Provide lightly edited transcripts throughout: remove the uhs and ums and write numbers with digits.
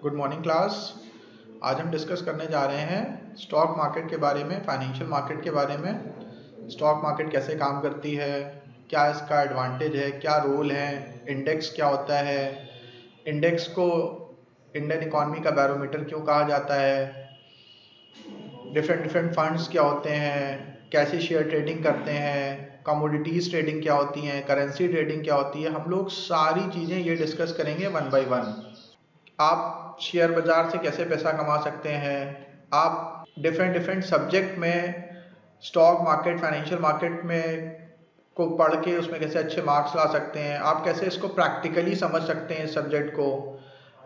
Good morning class. आज हम discuss करने जा रहे हैं स्टॉक मार्केट के बारे में, फाइनेंशियल मार्केट के बारे में। स्टॉक मार्केट कैसे काम करती है, क्या इसका एडवांटेज है, क्या रोल है, इंडेक्स क्या होता है, इंडेक्स को इंडियन इकॉनमी का बैरोमीटर क्यों कहा जाता है, डिफरेंट फंड्स क्या होते हैं, कैसे शेयर ट्रेडिंग करते हैं, कमोडिटीज़ ट्रेडिंग क्या होती हैं, करेंसी ट्रेडिंग क्या होती है। हम लोग सारी चीज़ें ये डिस्कस करेंगे वन बाय वन। आप शेयर बाज़ार से कैसे पैसा कमा सकते हैं, आप डिफरेंट सब्जेक्ट में स्टॉक मार्केट, फाइनेंशियल मार्केट में को पढ़ के उसमें कैसे अच्छे मार्क्स ला सकते हैं, आप कैसे इसको प्रैक्टिकली समझ सकते हैं इस सब्जेक्ट को।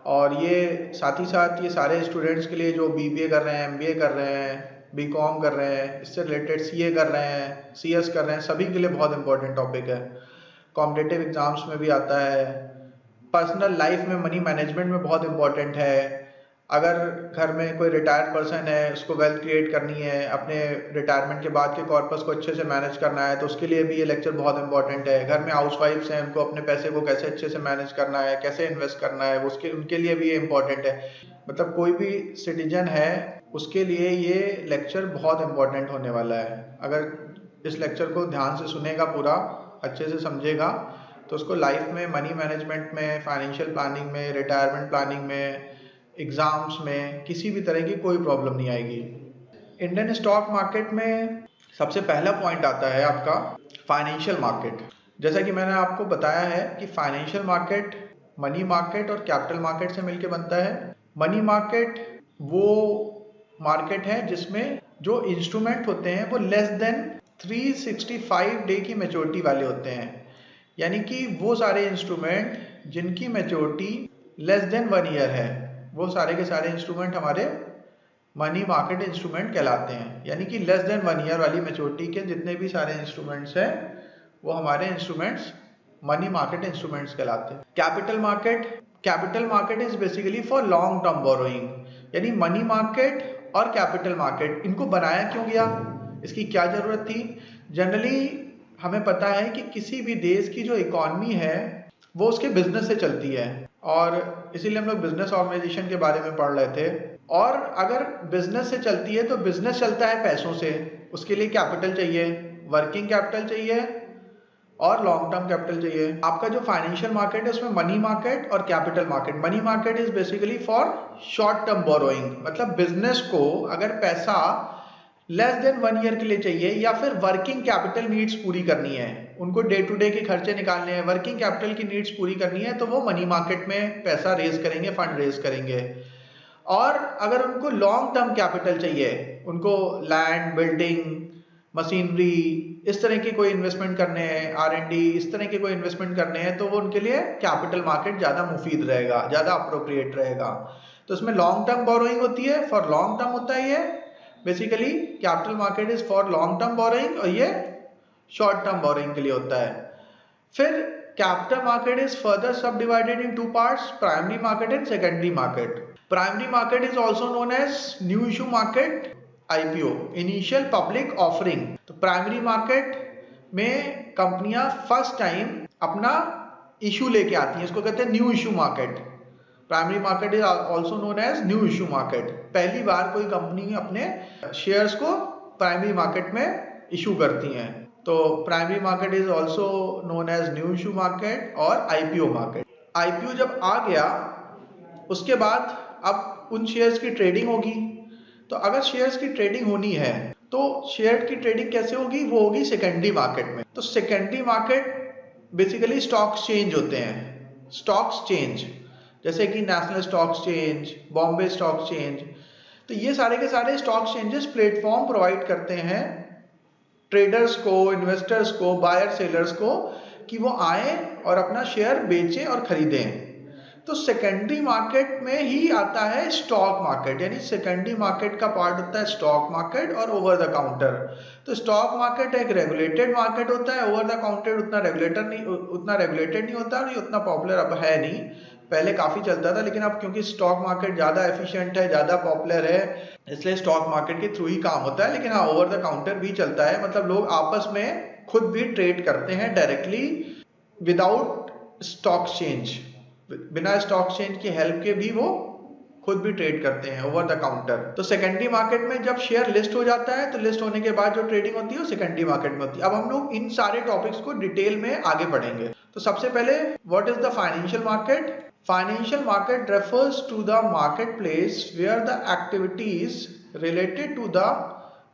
और ये साथ ही साथ ये सारे स्टूडेंट्स के लिए जो बीबीए कर रहे हैं, एमबीए कर रहे हैं, बीकॉम कर रहे हैं, इससे रिलेटेड सीए कर रहे हैं, सीएस कर रहे हैं, सभी के लिए बहुत इंपॉर्टेंट टॉपिक है। कॉम्पिटिटिव एग्जाम्स में भी आता है। पर्सनल लाइफ में मनी मैनेजमेंट में बहुत इंपॉर्टेंट है। अगर घर में कोई रिटायर्ड पर्सन है, उसको वेल्थ क्रिएट करनी है, अपने रिटायरमेंट के बाद के कॉर्पस को अच्छे से मैनेज करना है, तो उसके लिए भी ये लेक्चर बहुत इंपॉर्टेंट है। घर में हाउसवाइफ्स हैं, उनको अपने पैसे को कैसे अच्छे से मैनेज करना है, कैसे इन्वेस्ट करना है, उसके उनके लिए भी ये इंपॉर्टेंट है। मतलब कोई भी सिटीजन है उसके लिए ये लेक्चर बहुत इंपॉर्टेंट होने वाला है। अगर इस लेक्चर को ध्यान से सुनेगा, पूरा अच्छे से समझेगा, तो उसको लाइफ में, मनी मैनेजमेंट में, फाइनेंशियल प्लानिंग में, रिटायरमेंट प्लानिंग में, एग्जाम्स में, किसी भी तरह की कोई प्रॉब्लम नहीं आएगी। इंडियन स्टॉक मार्केट में सबसे पहला पॉइंट आता है आपका फाइनेंशियल मार्केट। जैसा कि मैंने आपको बताया है कि फाइनेंशियल मार्केट मनी मार्केट और कैपिटल मार्केट से मिलकर बनता है। मनी मार्केट वो मार्केट है जिसमें जो इंस्ट्रूमेंट होते हैं वो लेस देन 365 डे की मैच्योरिटी वाले होते हैं। यानी कि वो सारे इंस्ट्रूमेंट जिनकी मैच्योरिटी लेस देन 1 ईयर है, वो सारे के सारे इंस्ट्रूमेंट हमारे मनी मार्केट इंस्ट्रूमेंट कहलाते हैं। यानी कि लेस देन 1 ईयर वाली मैच्योरिटी के जितने भी सारे इंस्ट्रूमेंट्स हैं वो हमारे इंस्ट्रूमेंट्स मनी मार्केट इंस्ट्रूमेंट्स कहलाते हैं। Capital market is basically for long term borrowing. यानी मनी मार्केट और कैपिटल मार्केट, इनको बनाया क्यों गया, इसकी क्या जरूरत थी। जनरली हमें पता है कि किसी भी देश की जो इकॉनमी है वो उसके बिजनेस से चलती है, और इसीलिए हम लोग बिजनेस ऑर्गेनाइजेशन के बारे में पढ़ रहे थे। और अगर बिजनेस से चलती है तो बिजनेस चलता है पैसों से, उसके लिए कैपिटल चाहिए, वर्किंग कैपिटल चाहिए और लॉन्ग टर्म कैपिटल चाहिए। आपका जो फाइनेंशियल मार्केट है उसमें मनी मार्केट और capital market. Money market is basically for short term borrowing, मतलब बिजनेस को अगर पैसा लेस देन 1 ईयर के लिए चाहिए या फिर वर्किंग कैपिटल नीड्स पूरी करनी है, उनको डे टू डे के खर्चे निकालने हैं, वर्किंग कैपिटल की नीड्स पूरी करनी है, तो वो मनी मार्केट में पैसा रेज करेंगे, फंड रेज करेंगे। और अगर उनको लॉन्ग टर्म कैपिटल चाहिए, उनको लैंड, बिल्डिंग, मशीनरी, इस तरह के कोई इन्वेस्टमेंट करने हैं, R&D, इस तरह के कोई इन्वेस्टमेंट करने हैं, तो वो उनके लिए कैपिटल मार्केट ज़्यादा मुफीद रहेगा, ज़्यादा अप्रोप्रिएट रहेगा। तो इसमें लॉन्ग टर्म बोरोइंग होती है, फॉर लॉन्ग टर्म होता है ये basically. Capital market is for long term borrowing और ये शॉर्ट टर्म बोरोइंग के लिए होता है। फिर कैपिटल मार्केट इज फर्दर सब divided in 2 parts, primary market and secondary market. Primary market is also known as new issue market, IPO, initial public offering. तो primary market में कंपनियां फर्स्ट टाइम अपना इशू लेके आती हैं, इसको कहते हैं new issue market. Primary market is also known as new issue market. पहली बार कोई कंपनी अपने शेयर्स को प्राइमरी मार्केट में इशू करती हैं, तो primary market is also known as new issue market और IPO मार्केट। IPO जब आ गया उसके बाद अब उन शेयर्स की ट्रेडिंग होगी। तो अगर शेयर्स की ट्रेडिंग होनी है तो शेयर की ट्रेडिंग कैसे होगी, वो होगी सेकेंडरी मार्केट में। तो secondary market basically stock exchange होते हैं, स्टॉक एक्सचेंज, जैसे कि national stock exchange, Bombay stock exchange. तो ये सारे के सारे स्टॉक एक्सचेंजेस प्लेटफॉर्म प्रोवाइड करते हैं ट्रेडर्स को, इन्वेस्टर्स को, बायर सेलर्स को, कि वो आए और अपना शेयर बेचें और खरीदें। तो सेकेंडरी मार्केट में ही आता है स्टॉक मार्केट। यानी सेकेंडरी मार्केट का पार्ट होता है स्टॉक मार्केट और ओवर द काउंटर। तो स्टॉक मार्केट एक रेगुलेटेड मार्केट होता है, ओवर द काउंटर उतना रेगुलेटेड नहीं होता और ये उतना पॉपुलर अब है नहीं। पहले काफी चलता था, लेकिन अब क्योंकि स्टॉक मार्केट ज्यादा एफिशिएंट है, ज्यादा पॉपुलर है, इसलिए स्टॉक मार्केट के थ्रू ही काम होता है। लेकिन हाँ, ओवर द काउंटर भी चलता है, मतलब लोग आपस में खुद भी ट्रेड करते हैं डायरेक्टली विदाउट स्टॉक एक्सचेंज, बिना स्टॉक एक्सचेंज की हेल्प के भी वो खुद भी ट्रेड करते हैं ओवर द काउंटर। तो सेकेंडरी मार्केट में जब शेयर लिस्ट हो जाता है तो लिस्ट होने के बाद जो ट्रेडिंग होती है वो सेकेंडरी मार्केट में होती है। अब हम लोग इन सारे टॉपिक्स को डिटेल में आगे पढ़ेंगे। तो सबसे पहले what is the financial market? Financial market refers to the marketplace where the activities related to the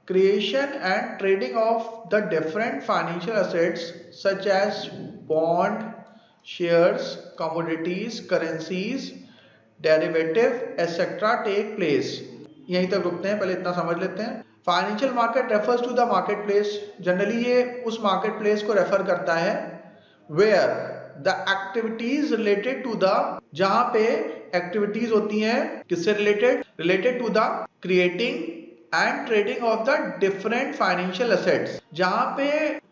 creation and trading of the different financial assets such as bond, shares, commodities, currencies, derivative, etc. take place। यहीं तक रुकते हैं, पहले इतना समझ लेते हैं। Financial market refers to the market place, generally ये उस मार्केट प्लेस को रेफर करता है where the activities related to the, जहां पे एक्टिविटीज होती हैं किससे related to the creating and trading of the different financial assets, जहां पे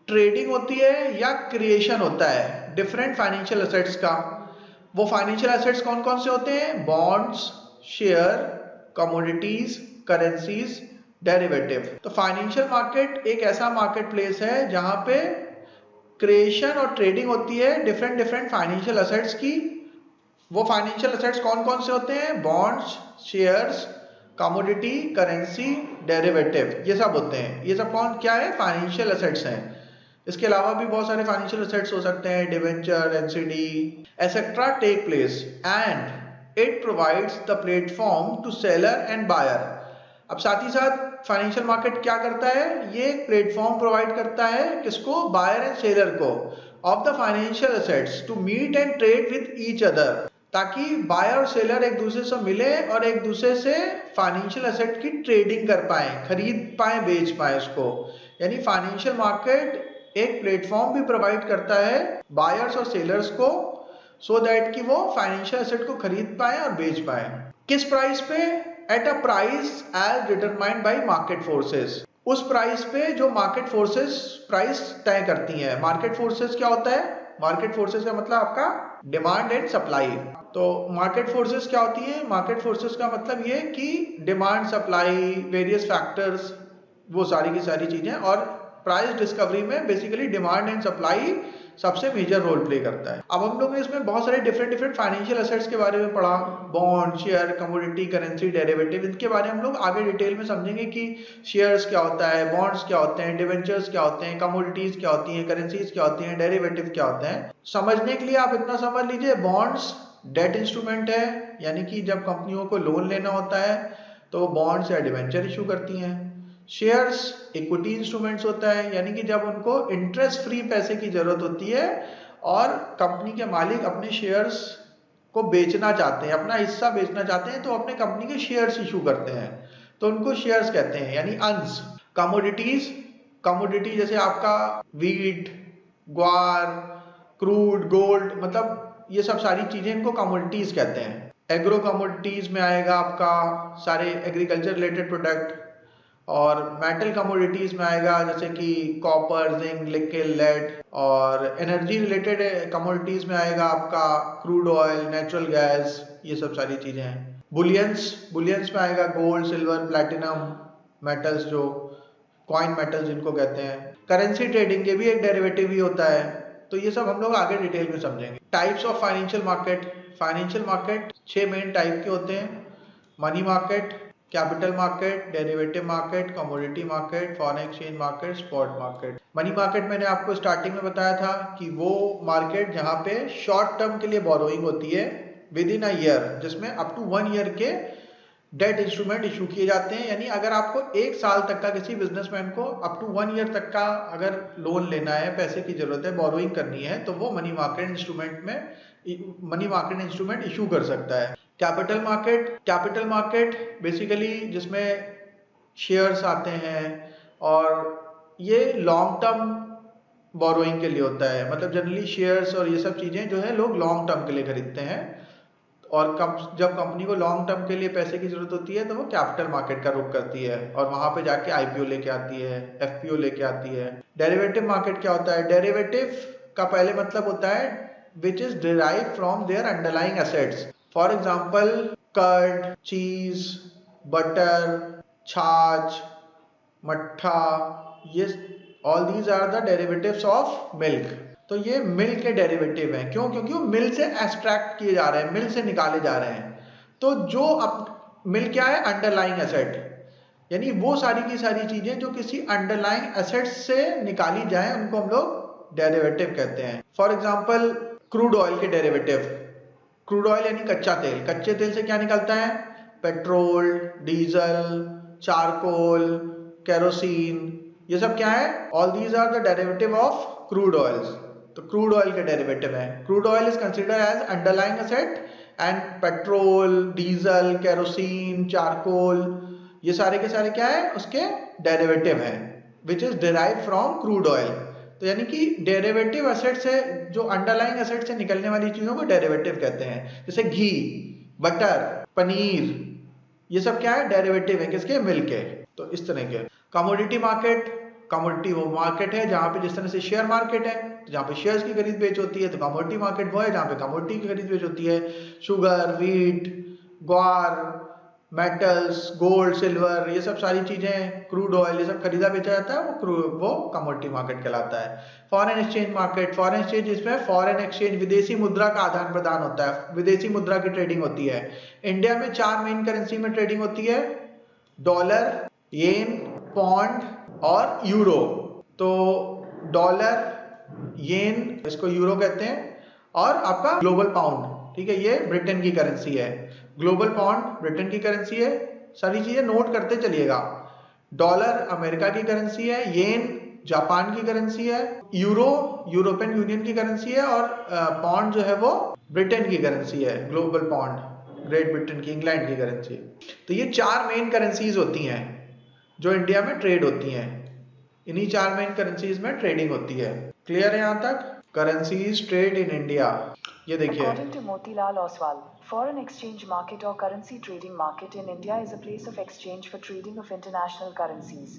ट्रेडिंग होती है या क्रिएशन होता है डिफरेंट फाइनेंशियल एसेट्स का। वो फाइनेंशियल एसेट्स कौन कौन से होते हैं? Bonds, share, commodities, currencies, derivative. तो फाइनेंशियल मार्केट एक ऐसा मार्केट प्लेस है जहां पे क्रिएशन और ट्रेडिंग होती है डिफरेंट फाइनेंशियल एसेट्स की। वो फाइनेंशियल एसेट्स कौन कौन से होते हैं? Bonds, shares, commodity, currency, derivative, ये सब होते हैं। ये सब कौन क्या है? फाइनेंशियल एसेट्स हैं। इसके अलावा भी बहुत सारे फाइनेंशियल एसेट्स हो सकते हैं, debenture, NCD etcetera take place and it provides the platform to seller and buyer. अब साथ ही साथ फाइनेंशियल मार्केट क्या करता है? ये एक प्लेटफॉर्म प्रोवाइड करता है किसको? बायर एंड सेलर को of the financial assets to meet and trade with each other, ताकि बायर और सेलर एक दूसरे से मिले और एक दूसरे से फाइनेंशियल एसेट की ट्रेडिंग कर पाए, खरीद पाए, बेच पाए उसको। यानी फाइनेंशियल मार्केट एक प्लेटफॉर्म भी प्रोवाइड करता है बायर्स और सेलर्स को, सो दैट कि वो फाइनेंशियल एसेट को खरीद पाए और बेच पाए। किस प्राइस पे? At a price as determined by market forces, उस प्राइस पे जो मार्केट फोर्सेस प्राइस तय करती हैं। मार्केट फोर्सेस क्या होता है? मार्केट फोर्सेस का मतलब आपका डिमांड एंड सप्लाई। तो मार्केट फोर्सेस क्या होती है? मार्केट फोर्सेस का मतलब ये कि डिमांड, सप्लाई, वेरियस फैक्टर्स, वो सारी की सारी चीजें, और प्राइस डिस्कवरी में बेसिकली डिमांड एंड सप्लाई सबसे मेजर रोल प्ले करता है। अब हम लोग ने इसमें बहुत सारे डिफरेंट फाइनेंशियल एसेट्स के बारे में पढ़ा, bond, share, commodity, currency, derivative. इनके बारे में हम लोग आगे डिटेल में समझेंगे कि शेयर्स क्या होता है, बॉन्ड्स क्या होते हैं, डिवेंचर्स क्या होते हैं, कमोडिटीज क्या होती हैं, करेंसीज क्या होती हैं, डेरिवेटिव क्या होते हैं। समझने के लिए आप इतना समझ लीजिए, बॉन्ड्स डेट इंस्ट्रूमेंट है, यानी कि जब कंपनियों को लोन लेना होता है तो बॉन्ड्स या डिवेंचर इशू करती हैं। शेयर्स इक्विटी इंस्ट्रूमेंट्स होता है, यानी कि जब उनको इंटरेस्ट फ्री पैसे की जरूरत होती है और कंपनी के मालिक अपने शेयर्स को बेचना चाहते हैं, अपना हिस्सा बेचना चाहते हैं, तो अपने कंपनी के शेयर्स इशू करते हैं, तो उनको शेयर्स कहते हैं, यानी अंश। कमोडिटी जैसे आपका वीट, ग्वार, क्रूड, गोल्ड, मतलब ये सब सारी चीजें, इनको कमोडिटीज कहते हैं। एग्रो कमोडिटीज में आएगा आपका सारे एग्रीकल्चर रिलेटेड प्रोडक्ट, और मेटल कमोडिटीज में आएगा जैसे कि कॉपर, जिंक, निकेल, लेड, और एनर्जी रिलेटेड कमोडिटीज में आएगा आपका क्रूड ऑयल, नेचुरल गैस, ये सब सारी चीजें हैं। बुलियंस में आएगा गोल्ड, सिल्वर, प्लैटिनम मेटल्स, जो कॉइन मेटल्स जिनको कहते हैं। करेंसी ट्रेडिंग के भी एक डेरिवेटिव ही होता है। तो ये सब हम लोग आगे डिटेल में समझेंगे। Types of financial market 6 main type के होते हैं। Money market, capital market, derivative market, commodity market, foreign exchange market, spot market. Money market मैंने आपको स्टार्टिंग में बताया था कि वो मार्केट जहां पे शॉर्ट टर्म के लिए बोरोइंग होती है विद इन अ ईयर, जिसमें अप टू 1 ईयर के डेट इंस्ट्रूमेंट इशू किए जाते हैं। यानी अगर आपको 1 साल तक का, किसी बिजनेसमैन को अप टू 1 ईयर तक का अगर लोन लेना है, पैसे की जरूरत है, बोरोइंग करनी है, तो वो मनी मार्केट इंस्ट्रूमेंट इशू कर सकता है। कैपिटल मार्केट बेसिकली जिसमें शेयर्स आते हैं, और ये लॉन्ग टर्म बोरोइंग के लिए होता है। मतलब जनरली शेयर्स और ये सब चीजें जो है लोग लॉन्ग टर्म के लिए खरीदते हैं, और जब कंपनी को लॉन्ग टर्म के लिए पैसे की जरूरत होती है तो वो कैपिटल मार्केट का रुख करती है और वहां पे जाके आईपीओ लेके आती है, एफपीओ लेके आती है। डेरिवेटिव मार्केट क्या होता है? डेरिवेटिव का पहले मतलब होता है which is derive from there underlying assets. For example curd, चीज, बटर, छाछ, मट्ठा, ये all these are the derivatives of milk. तो ये मिल्क के डेरिवेटिव हैं। क्यों? क्योंकि वो मिल से एक्सट्रैक्ट किए जा रहे हैं, मिल से निकाले जा रहे हैं। तो जो मिल क्या है? अंडरलाइंग एसेट, यानी वो सारी की सारी चीजें जो किसी अंडरलाइंग एसेट से निकाली जाए उनको हम लोग डेरिवेटिव कहते हैं। फॉर एग्जांपल क्रूड ऑयल के डेरिवेटिव, क्रूड ऑयल यानी कच्चा तेल, कच्चे तेल से क्या निकलता है? पेट्रोल, डीजल, चारकोल, केरोसिन, ये सब क्या है? All these are the derivative of crude oils. तो क्रूड ऑयल के डेरिवेटिव है। Crude oil is considered as underlying asset and petrol, diesel, kerosene, charcoal, ये सारे के सारे क्या है? उसके डेरिवेटिव हैं, which is derive from crude oil. तो यानी कि डेरिवेटिव एसेट से, जो अंडरलाइंग एसेट से निकलने वाली चीजों को डेरिवेटिव कहते हैं। जैसे घी, बटर, पनीर, ये सब क्या है? डेरिवेटिव है किसके? मिल्क के। तो इस तरह के। कमोडिटी मार्केट, कमोडिटी वो मार्केट है जहां पे जिस तरह से शेयर मार्केट है, जहां पे शेयर्स की खरीद बेच होती है, तो कमोडिटी मार्केट वो है जहां पे कमोडिटी की खरीद बेच होती है। शुगर, वीट, ग्वार, मेटल्स, गोल्ड, सिल्वर, ये सब सारी चीजें, क्रूड ऑयल, ये सब खरीदा बेचा जाता है, वो कमोडिटी मार्केट कहलाता है। Foreign exchange market, foreign exchange, इसमें फॉरेन एक्सचेंज, विदेशी मुद्रा का आदान प्रदान होता है, विदेशी मुद्रा की ट्रेडिंग होती है। इंडिया में 4 मेन करेंसी में ट्रेडिंग होती है, डॉलर, येन, पौंड और यूरो। तो डॉलर, येन, इसको यूरो कहते हैं, और आपका ग्लोबल पाउंड, ठीक है, ये ब्रिटेन की करेंसी है। ग्लोबल पाउंड ब्रिटेन की करेंसी है। सारी चीजें नोट करते चलिएगा। डॉलर अमेरिका की करेंसी है, येन जापान की करेंसी है, यूरो यूरोपियन यूनियन की करेंसी है, और पाउंड जो है वो ब्रिटेन की करेंसी है। ग्लोबल पाउंड ग्रेट ब्रिटेन की, इंग्लैंड की करेंसी। तो ये 4 मेन करेंसीज होती हैं जो इंडिया में ट्रेड होती हैं। इन्हीं 4 मेन करेंसीज में ट्रेडिंग होती है। क्लियर है यहाँ तक? करेंसीज ट्रेड इन इंडिया, ये देखिए। According to Motilal Oswal, foreign exchange market or currency trading market in India is a place of exchange for trading of international currencies.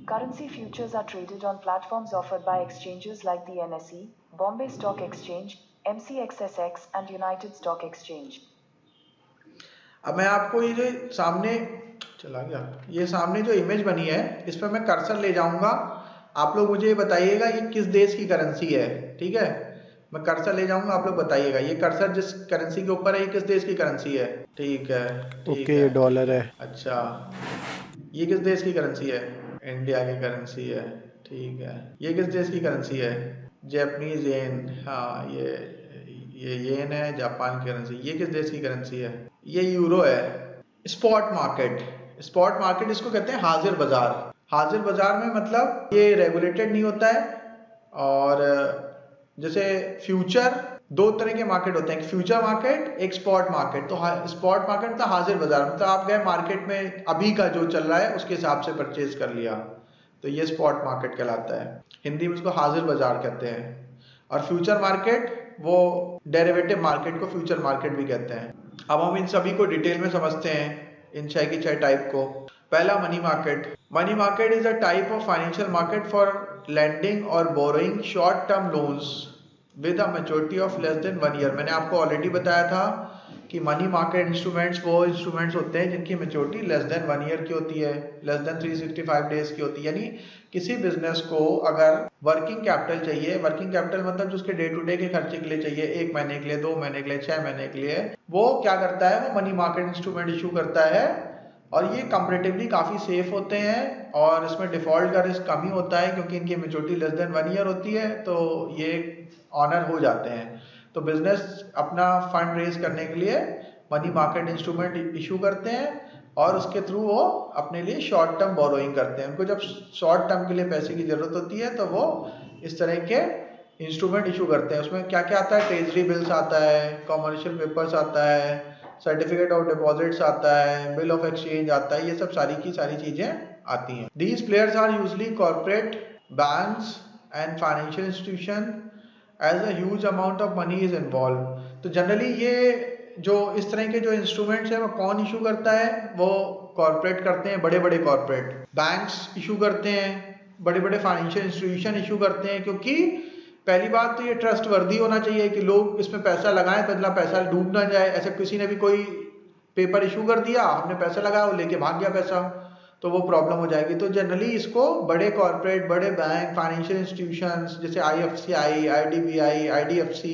Currency futures are traded on platforms offered by exchanges like the NSE, Bombay Stock Exchange, MCXSX and United Stock Exchange. अब मैं आपको ये जो सामने चला गया, ये सामने जो इमेज बनी है, इस पर मैं कर्सर ले जाऊंगा। आप लोग मुझे बताइएगा ये किस देश की करेंसी है, ठीक है? मैं कर्सर ले जाऊंगा, आप लोग बताइएगा ये कर्सर जिस करेंसी के ऊपर है ये किस देश की करेंसी है। ठीक है, ठीक है, ये डॉलर है। अच्छा, ये किस देश की करेंसी है? इंडिया की करेंसी है, ठीक है। ये किस देश की करेंसी है? जापानीज येन, हाँ, ये येन है, जापान की करेंसी। ये किस देश की करेंसी है? ये यूरो है। स्पॉट मार्केट, स्पॉट मार्केट इसको कहते हैं हाजिर बाजार। हाजिर बाजार में मतलब ये रेगुलेटेड नहीं होता है, और जैसे फ्यूचर, 2 तरह के मार्केट होते हैं, एक फ्यूचर मार्केट, एक स्पॉट मार्केट। तो स्पॉट मार्केट मतलब हाजिर बाजार, मतलब आप गए मार्केट में, अभी का जो चल रहा है उसके हिसाब से परचेज कर लिया, तो ये स्पॉट मार्केट कहलाता है। हिंदी में उसको हाजिर बाजार कहते हैं। और फ्यूचर मार्केट, वो डेरिवेटिव मार्केट को फ्यूचर मार्केट भी कहते हैं। अब हम इन सभी को डिटेल में समझते हैं, इन 6 की 6 टाइप को। पहला money market. Money market is a type of financial market for lending or borrowing short term loans with a maturity of less than 1 year। मैंने आपको ऑलरेडी बताया था कि मनी मार्केट इंस्ट्रूमेंट्स वो इंस्ट्रूमेंट्स होते हैं जिनकी मेच्योरिटी लेस देन 1 ईयर की होती है, लेस देन 365 डेज की होती है। यानी किसी बिजनेस को अगर वर्किंग कैपिटल चाहिए, वर्किंग कैपिटल मतलब जो उसके डे टू डे के खर्चे के लिए चाहिए, 1 महीने के लिए, 2 महीने के लिए, 6 महीने के लिए, वो क्या करता है? वो मनी मार्केट इंस्ट्रूमेंट इशू करता है। और ये कंपैरेटिवली काफ़ी सेफ होते हैं, और इसमें डिफॉल्ट का रिस्क कम ही होता है क्योंकि इनकी मेच्योरिटी लेस देन 1 ईयर होती है, तो ये ऑनर हो जाते हैं। तो बिजनेस अपना फंड रेज करने के लिए मनी मार्केट इंस्ट्रूमेंट इशू करते हैं, और उसके थ्रू वो अपने लिए शॉर्ट टर्म बोरोइंग करते हैं। उनको जब शॉर्ट टर्म के लिए पैसे की जरूरत होती है तो वो इस तरह के इंस्ट्रूमेंट इशू करते हैं। उसमें क्या क्या आता है? ट्रेजरी बिल्स आता है, कमर्शियल पेपर्स आता है, सर्टिफिकेट ऑफ डिपॉजिट्स आता है, बिल ऑफ एक्सचेंज आता है, ये सब सारी की सारी चीजें आती हैं। These players are usually corporate, banks and financial institution as a huge amount of money is involve. तो जनरली ये जो इस तरह के जो इंस्ट्रूमेंट्स हैं वो कौन इशू करता है? वो कॉर्पोरेट करते हैं, बड़े बड़े कॉर्पोरेट। बैंक्स इशू करते हैं, बड़े बड़े फाइनेंशियल इंस्टीट्यूशन इशू करते हैं, क्योंकि पहली बात तो ये ट्रस्ट वर्दी होना चाहिए कि लोग इसमें पैसा लगाएं तो इतना पैसा डूब ना जाए। ऐसे किसी ने भी कोई पेपर इशू कर दिया, हमने पैसा लगाया, वो लेके भाग गया पैसा, तो वो प्रॉब्लम हो जाएगी। तो जनरली इसको बड़े कॉर्पोरेट, बड़े बैंक, फाइनेंशियल इंस्टीट्यूशंस जैसे IFCI, IDBI, IDFC,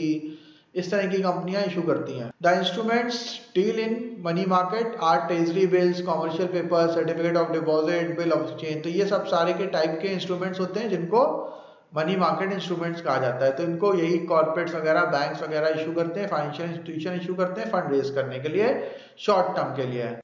इस तरह की कंपनियां इशू करती हैं। The instruments deal in money market are treasury bills, commercial paper, certificate of deposit, bill of exchange. तो ये सब सारे के टाइप के इंस्ट्रूमेंट्स होते हैं जिनको मनी मार्केट इंस्ट्रूमेंट्स कहा जाता है। तो इनको यही कॉर्पोरेट्स वगैरह, बैंक्स वगैरह इशू करते हैं, फाइनेंशियल इंस्टीट्यूशन इशू करते हैं फंड रेज करने के लिए, शॉर्ट टर्म के लिए।